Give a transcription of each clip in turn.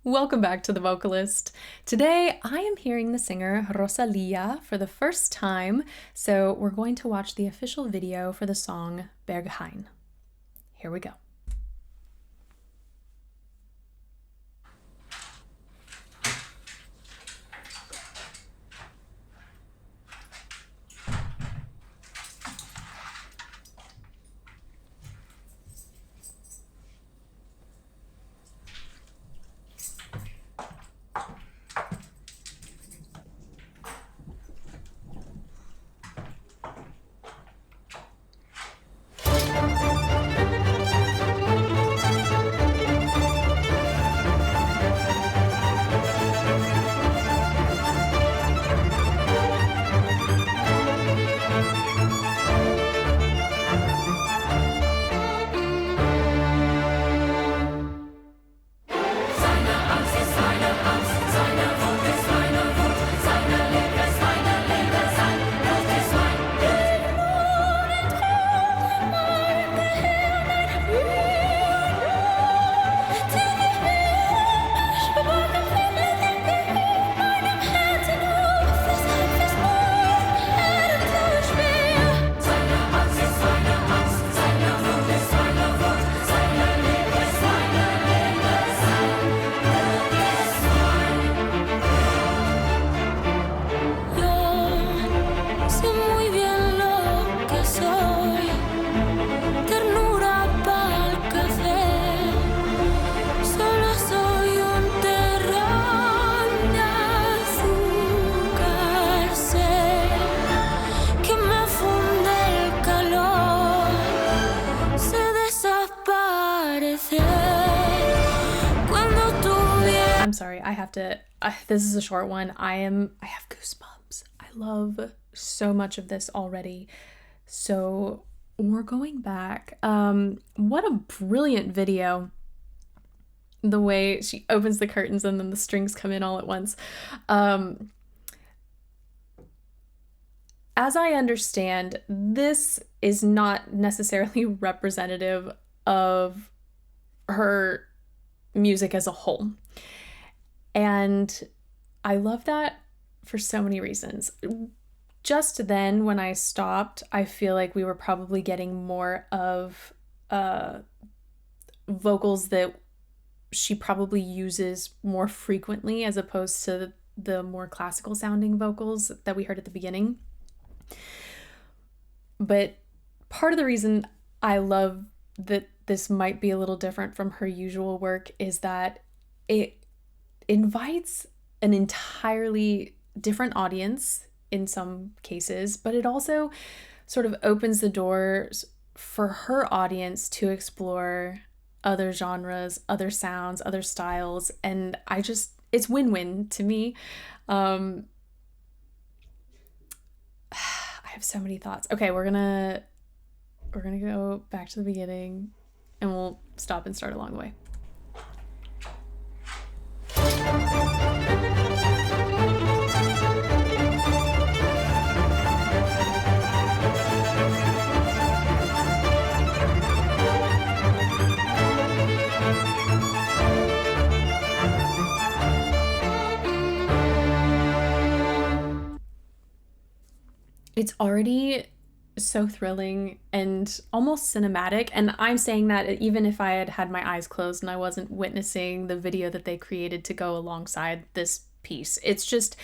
Welcome back to The Vocalist. Today I am hearing the singer Rosalia for the first time, so we're going to watch the official video for the song Berghain. Here we go. I'm sorry, I have to, this is a short one. I have goosebumps. I love so much of this already. So we're going back. What a brilliant video. The way she opens the curtains and then the strings come in all at once. As I understand, this is not necessarily representative of her music as a whole. And I love that for so many reasons. Just then, when I stopped, I feel like we were probably getting more of vocals that she probably uses more frequently as opposed to the more classical sounding vocals that we heard at the beginning. But part of the reason I love that this might be a little different from her usual work is that it invites an entirely different audience in some cases, but it also sort of opens the doors for her audience to explore other genres, other sounds, other styles, and it's win-win to me. I have so many thoughts. Okay, we're gonna go back to the beginning and we'll stop and start along the way. It's already so thrilling and almost cinematic, and I'm saying that even if I had had my eyes closed and I wasn't witnessing the video that they created to go alongside this piece. It's just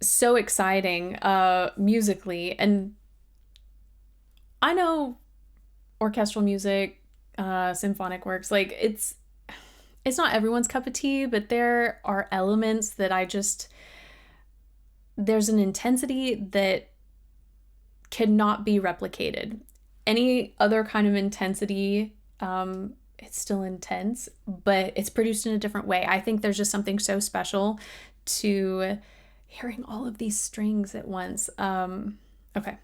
so exciting musically, and I know orchestral music, symphonic works, like it's not everyone's cup of tea, but there are elements that there's an intensity that cannot be replicated. Any other kind of intensity, it's still intense, but it's produced in a different way. I think there's just something so special to hearing all of these strings at once. Okay.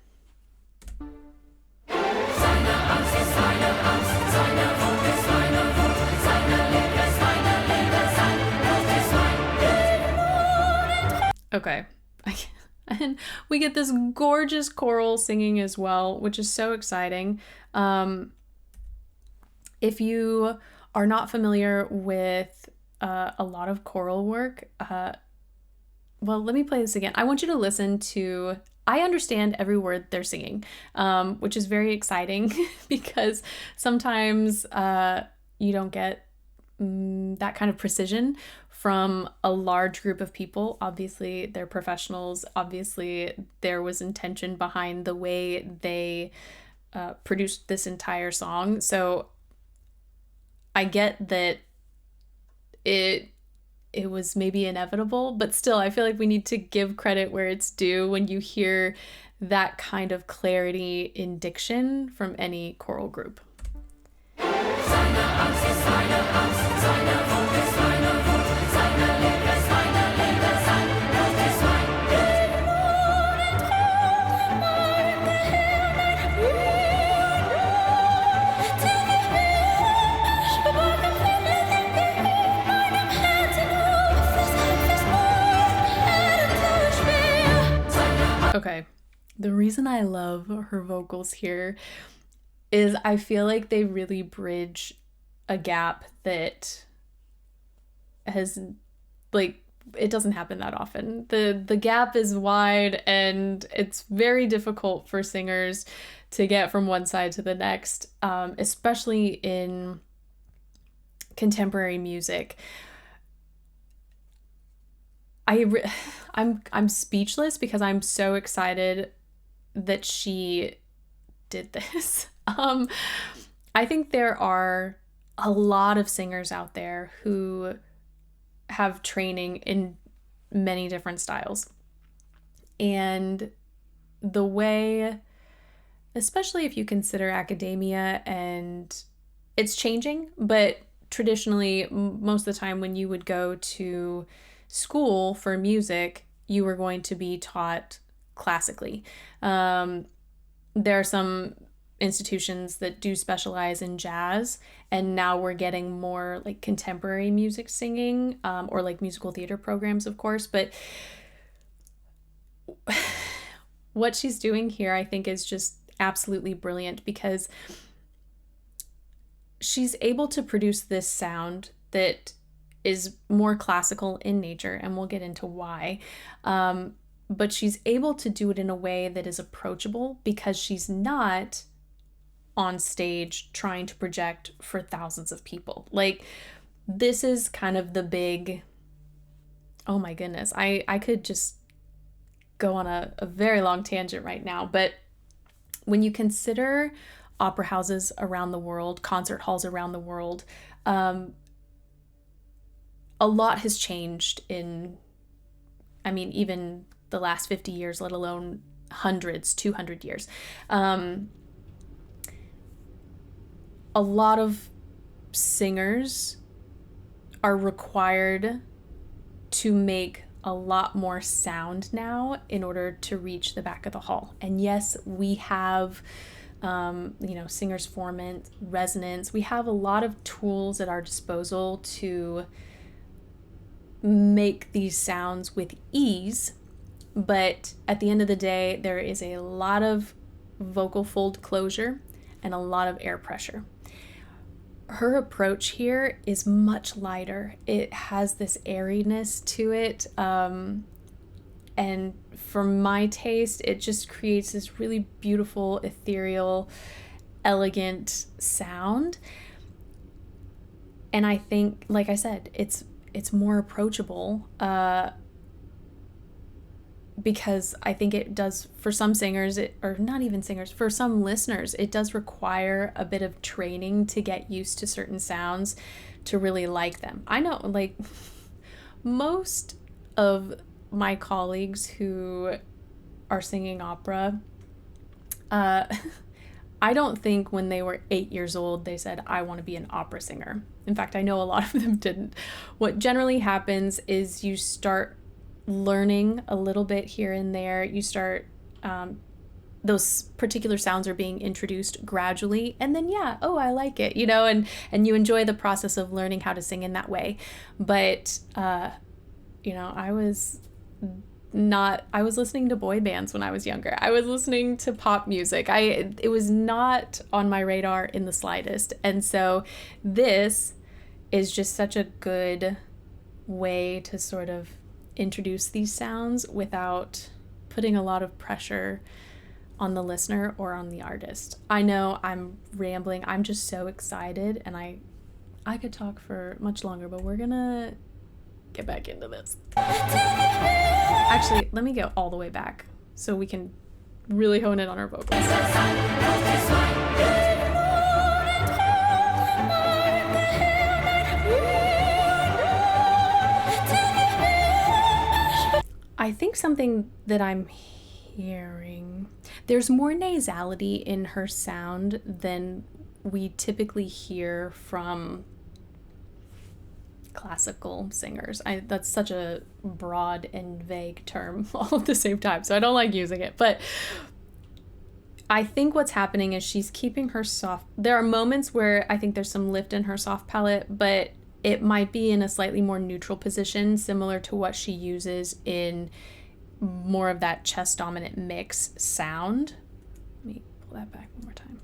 Okay. And we get this gorgeous choral singing as well, which is so exciting. If you are not familiar with a lot of choral work, well, let me play this again. I want you to listen to, I understand every word they're singing, which is very exciting because sometimes you don't get that kind of precision from a large group of people. Obviously, they're professionals. Obviously, there was intention behind the way they produced this entire song. So I get that it was maybe inevitable, but still, I feel like we need to give credit where it's due when you hear that kind of clarity in diction from any choral group. Okay, the reason I love her vocals here is I feel like they really bridge a gap that has, like, it doesn't happen that often. The gap is wide and it's very difficult for singers to get from one side to the next, especially in contemporary music. I'm speechless because I'm so excited that she did this. I think there are a lot of singers out there who have training in many different styles. And the way, especially if you consider academia, and it's changing, but traditionally, most of the time when you would go to school for music, you were going to be taught classically. There are some institutions that do specialize in jazz, and now we're getting more like contemporary music singing, or like musical theater programs, of course. But what she's doing here, I think, is just absolutely brilliant because she's able to produce this sound that is more classical in nature, and we'll get into why. But she's able to do it in a way that is approachable because she's not on stage trying to project for thousands of people. Like, this is kind of the big, oh my goodness, I could just go on a very long tangent right now, but when you consider opera houses around the world, concert halls around the world, a lot has changed in, I mean, even the last 50 years, let alone 200 years. A lot of singers are required to make a lot more sound now in order to reach the back of the hall. And yes, we have, singers formant, resonance. We have a lot of tools at our disposal to make these sounds with ease, but at the end of the day, there is a lot of vocal fold closure and a lot of air pressure. Her approach here is much lighter. It has this airiness to it, and for my taste, it just creates this really beautiful, ethereal, elegant sound. And I think, like I said, it's more approachable, because I think it does, for some singers, or not even singers, for some listeners, it does require a bit of training to get used to certain sounds to really like them. I know, like, most of my colleagues who are singing opera, I don't think when they were 8 years old, they said, I want to be an opera singer. In fact, I know a lot of them didn't. What generally happens is you start learning a little bit here and there. You start, those particular sounds are being introduced gradually, and then, I like it, and you enjoy the process of learning how to sing in that way. But, I was listening to boy bands when I was younger. I was listening to pop music. It was not on my radar in the slightest. And so this is just such a good way to sort of introduce these sounds without putting a lot of pressure on the listener or on the artist. I know I'm rambling. I'm just so excited, and I could talk for much longer, but we're gonna get back into this. Actually, let me go all the way back so we can really hone in on our vocals. I think something that I'm hearing, there's more nasality in her sound than we typically hear from classical singers. That's such a broad and vague term all at the same time, so I don't like using it. But I think what's happening is she's keeping her soft. There are moments where I think there's some lift in her soft palate, but it might be in a slightly more neutral position, similar to what she uses in more of that chest dominant mix sound. Let me pull that back one more time.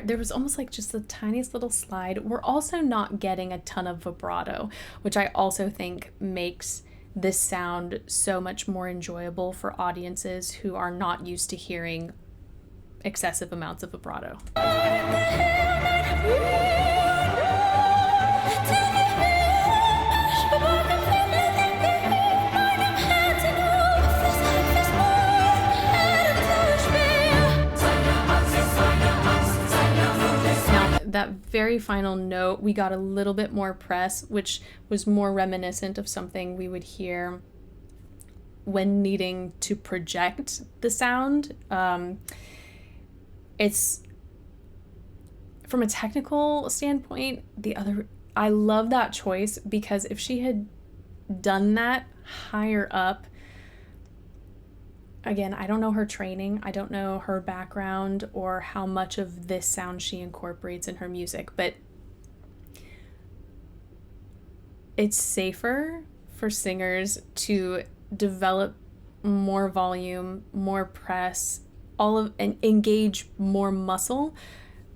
There was almost like just the tiniest little slide. We're also not getting a ton of vibrato, which I also think makes this sound so much more enjoyable for audiences who are not used to hearing excessive amounts of vibrato. That very final note, we got a little bit more press, which was more reminiscent of something we would hear when needing to project the sound. It's, from a technical standpoint, I love that choice, because if she had done that higher up, again, I don't know her training, I don't know her background or how much of this sound she incorporates in her music, but it's safer for singers to develop more volume, more press, and engage more muscle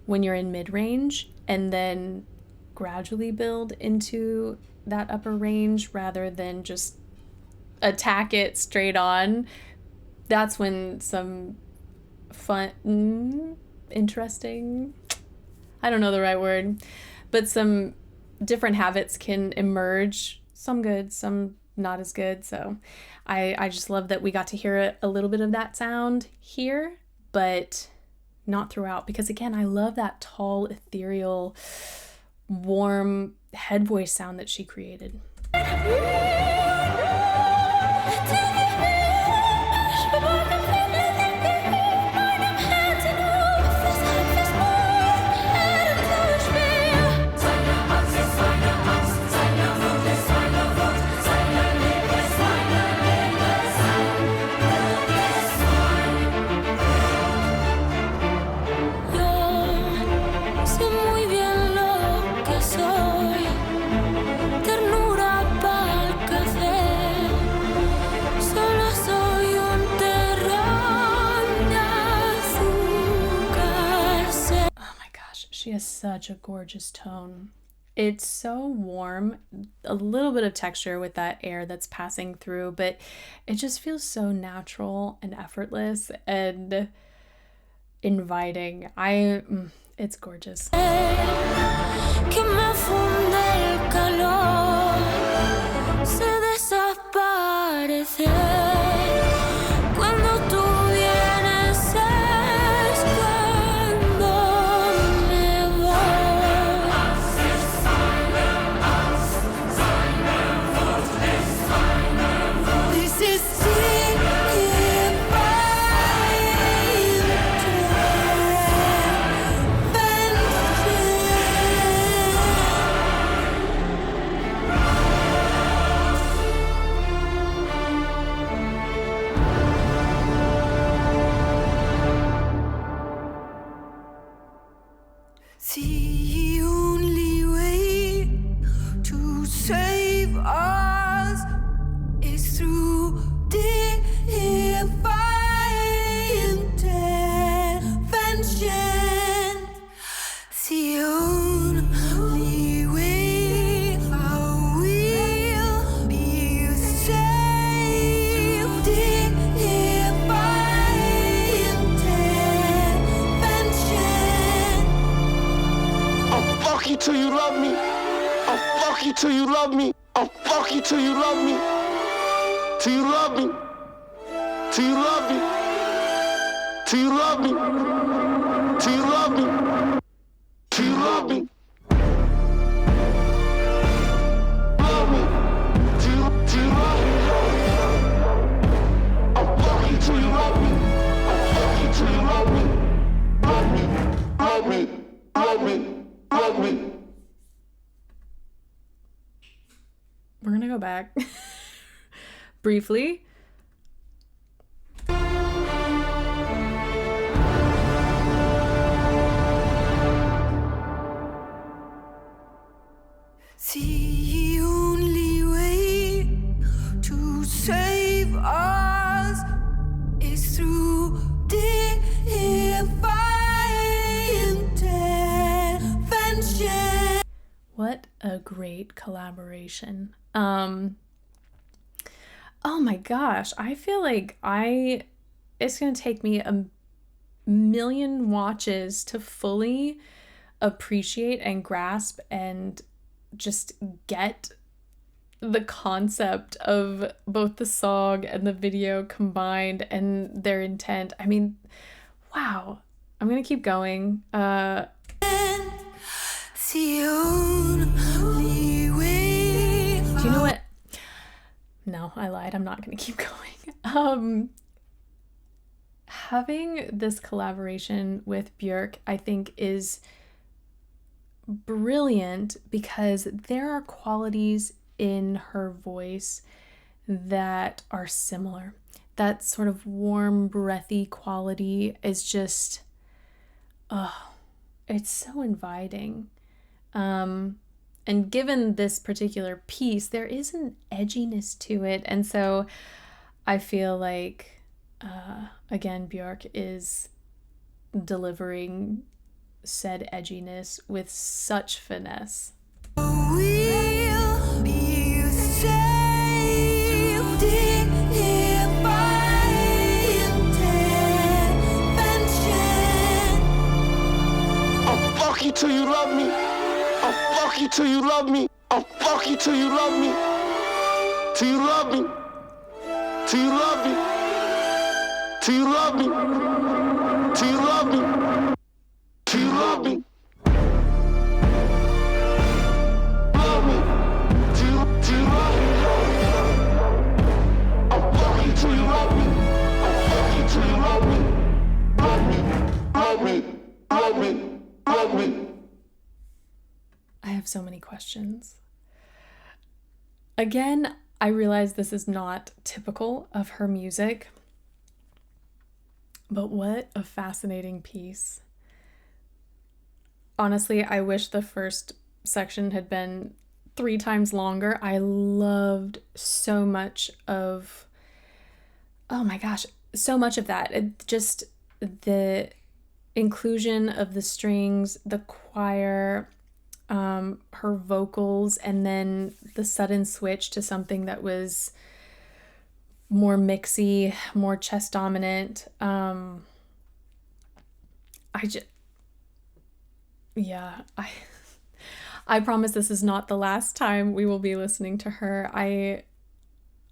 when you're in mid-range, and then gradually build into that upper range rather than just attack it straight on. That's when some fun, interesting, I don't know the right word, but some different habits can emerge. Some good, some not as good. So I just love that we got to hear a little bit of that sound here, but not throughout, because again, I love that tall, ethereal, warm head voice sound that she created. She has such a gorgeous tone. It's so warm, a little bit of texture with that air that's passing through, but it just feels so natural and effortless and inviting. It's gorgeous. till you love me. I'll fuck you till you love me. I'll fuck you till you love me. Till you love me. Till you love me. Till you love me. Till you love me. Till you love me. Love me. Till you love me. I'll fuck you till you love me. I'll fuck you till you love me. Love me. Love me. Love me. Love me. We're gonna go back briefly. The only way to save us is through divine intervention. What a great collaboration. Oh my gosh, I feel like it's gonna take me a million watches to fully appreciate and grasp and just get the concept of both the song and the video combined and their intent. I mean, wow. I'm gonna keep going. The only way. Do you know what? No, I lied. I'm not gonna keep going. Having this collaboration with Björk, I think, is brilliant because there are qualities in her voice that are similar. That sort of warm, breathy quality is just, it's so inviting. And given this particular piece, there is an edginess to it. And so I feel like, again, Björk is delivering said edginess with such finesse. We'll be saved by intervention. I'll fuck you till you love me. I'll fuck you till you love me. I'll fuck you till you love me. Till you love me. Till you love me. Till you love me. Till you love me. Till you love me. Love me. Till you love me. I'll fuck you till you love me. I'll fuck you till you love me. Love me. Love me. Love me. Love me. I have so many questions. Again, I realize this is not typical of her music, but what a fascinating piece. Honestly, I wish the first section had been 3 times longer. I loved so much of, oh my gosh, so much of that. Just the inclusion of the strings, the choir, her vocals, and then the sudden switch to something that was more mixy, more chest dominant. I promise this is not the last time we will be listening to her. I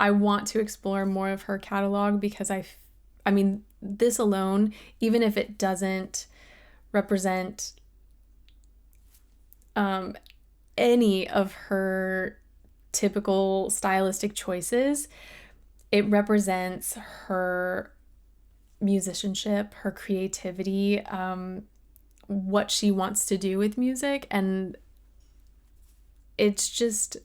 want to explore more of her catalog because I mean, this alone, even if it doesn't represent any of her typical stylistic choices, it represents her musicianship, her creativity, what she wants to do with music, and it's just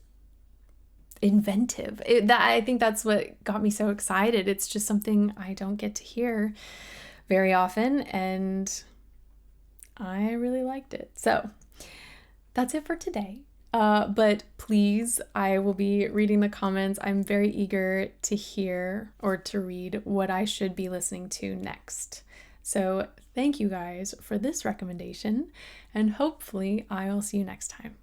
inventive. I think that's what got me so excited. It's just something I don't get to hear very often, and I really liked it. So that's it for today. But please, I will be reading the comments. I'm very eager to hear or to read what I should be listening to next. So thank you guys for this recommendation, and hopefully I'll see you next time.